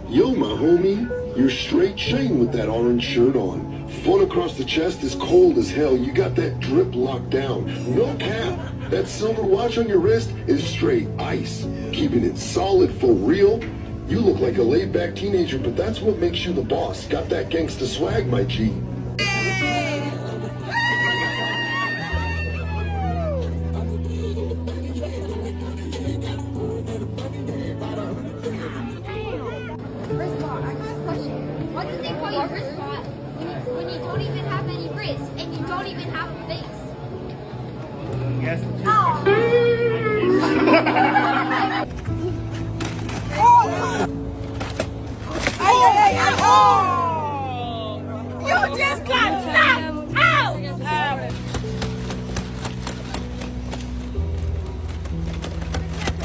Yo, my homie, you're straight Shane with that orange shirt on. Fun across the chest is cold as hell. You got that drip locked down. No cap. That silver watch on your wrist is straight ice. Keeping it solid for real. You look like a laid-back teenager, but that's what makes you the boss. Got that gangsta swag, my G. Wristbot, I got a question. Why do they call you wristbot when you don't even have any wrists and you don't even have a face? Yes. Oh! Ay, ay, ay, ay! Oh!